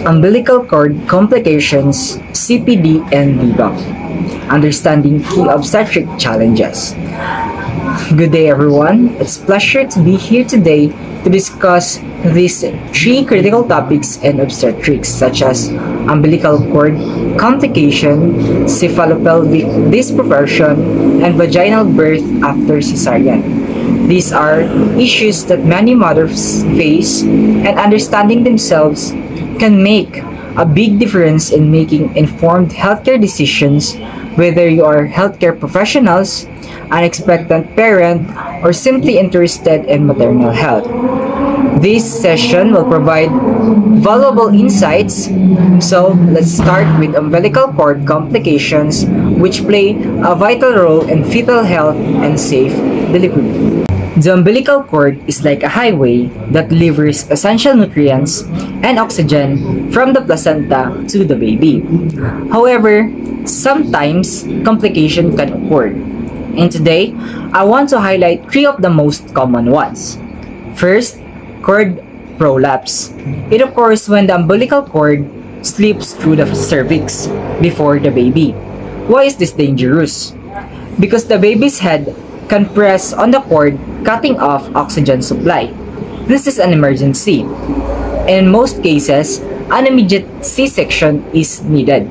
Umbilical cord complications, CPD, and VBAC. Understanding key obstetric challenges. Good day everyone, it's a pleasure to be here today to discuss these three critical topics in obstetrics such as umbilical cord complication, cephalopelvic dysproportion, and vaginal birth after cesarean. These are issues that many mothers face, and understanding themselves can make a big difference in making informed healthcare decisions, whether you are healthcare professionals, an expectant parent, or simply interested in maternal health. This session will provide valuable insights, so let's start with umbilical cord complications, which play a vital role in fetal health and safe delivery. The umbilical cord is like a highway that delivers essential nutrients and oxygen from the placenta to the baby. However, sometimes complications can occur. And today, I want to highlight three of the most common ones. First, cord prolapse. It occurs when the umbilical cord slips through the cervix before the baby. Why is this dangerous? Because the baby's head can press on the cord, cutting off oxygen supply. This is an emergency. In most cases, an immediate C-section is needed.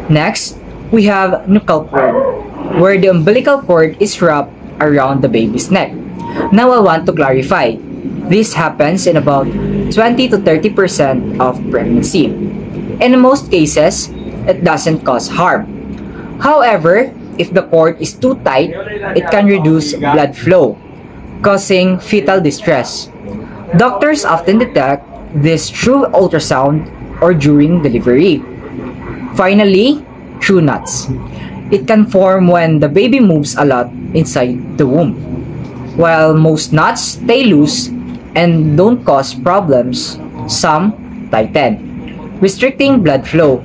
Next, we have nuchal cord, where the umbilical cord is wrapped around the baby's neck. Now I want to clarify. This happens in about 20 to 30% of pregnancy. In most cases, it doesn't cause harm. However, if the cord is too tight, it can reduce blood flow, causing fetal distress. Doctors often detect this through ultrasound or during delivery. Finally, true knots. It can form when the baby moves a lot inside the womb. While most knots stay loose and don't cause problems, some tighten, restricting blood flow.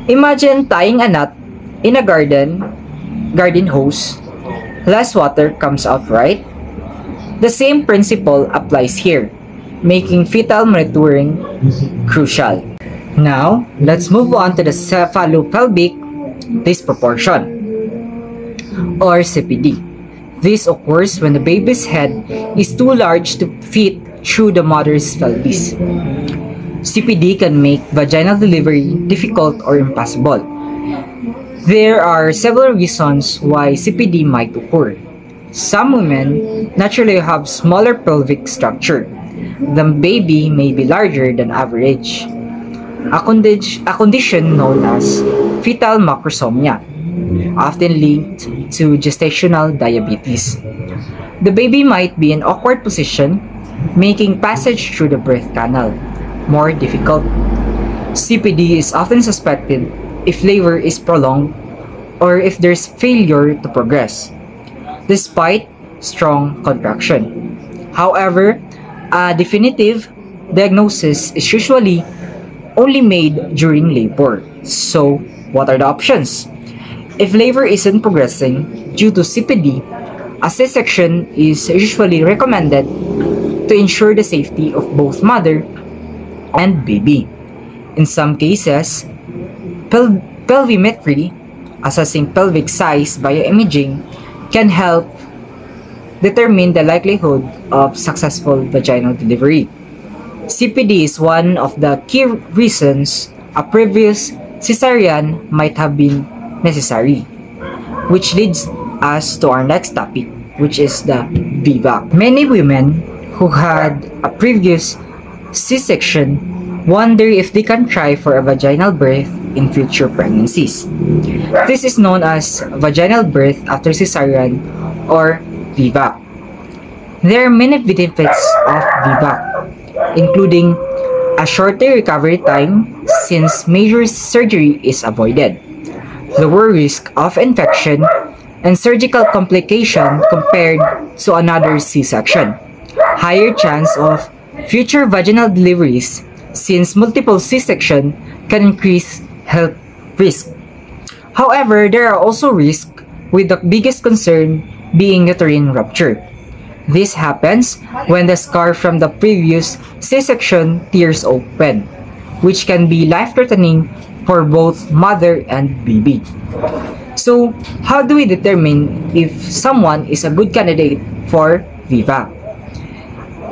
Imagine tying a knot in a garden hose. Less water comes out, right? The same principle applies here, making fetal monitoring crucial. Now, let's move on to the cephalopelvic dysproportion, or CPD. This occurs when the baby's head is too large to fit through the mother's pelvis. CPD can make vaginal delivery difficult or impossible. There are several reasons why CPD might occur. Some women naturally have smaller pelvic structure. The baby may be larger than average. A condition known as fetal macrosomia, often linked to gestational diabetes. The baby might be in an awkward position, making passage through the birth canal more difficult. CPD is often suspected if labor is prolonged or if there's failure to progress, despite strong contraction. However, a definitive diagnosis is usually only made during labor. So, what are the options? If labor isn't progressing due to CPD, a C-section is usually recommended to ensure the safety of both mother and baby. In some cases, pelvimetry, assessing pelvic size via imaging, can help determine the likelihood of successful vaginal delivery. CPD is one of the key reasons a previous cesarean might have been necessary, which leads us to our next topic, which is the VBAC. Many women who had a previous C-section wonder if they can try for a vaginal birth in future pregnancies. This is known as vaginal birth after cesarean, or VBAC. There are many benefits of VBAC, including a shorter recovery time since major surgery is avoided, lower risk of infection and surgical complication compared to another C-section, higher chance of future vaginal deliveries since multiple C-section can increase health risk. However, there are also risks, with the biggest concern being uterine rupture. This happens when the scar from the previous C-section tears open, which can be life-threatening for both mother and baby. So, how do we determine if someone is a good candidate for VIVA?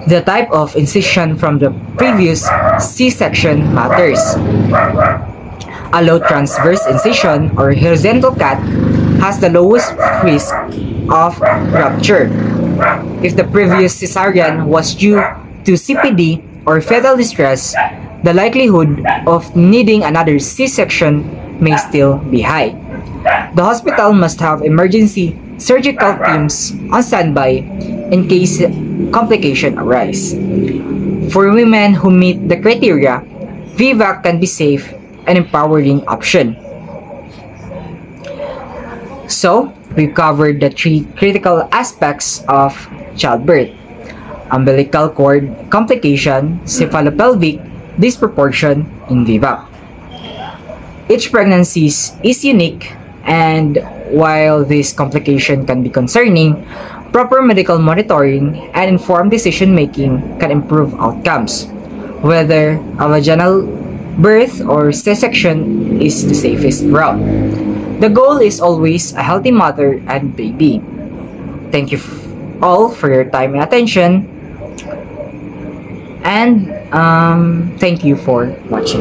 The type of incision from the previous C-section matters. A low transverse incision or horizontal cut has the lowest risk of rupture. If the previous cesarean was due to CPD or fetal distress, the likelihood of needing another C-section may still be high. The hospital must have emergency surgical teams on standby in case complications arise. For women who meet the criteria, VIVA can be safe and empowering option. So, we've covered the three critical aspects of childbirth: umbilical cord complication, cephalopelvic disproportion in VIVA. Each pregnancy is unique, and while this complication can be concerning, proper medical monitoring and informed decision-making can improve outcomes. Whether a vaginal birth or C-section is the safest route. The goal is always a healthy mother and baby. Thank you all for your time and attention, and thank you for watching.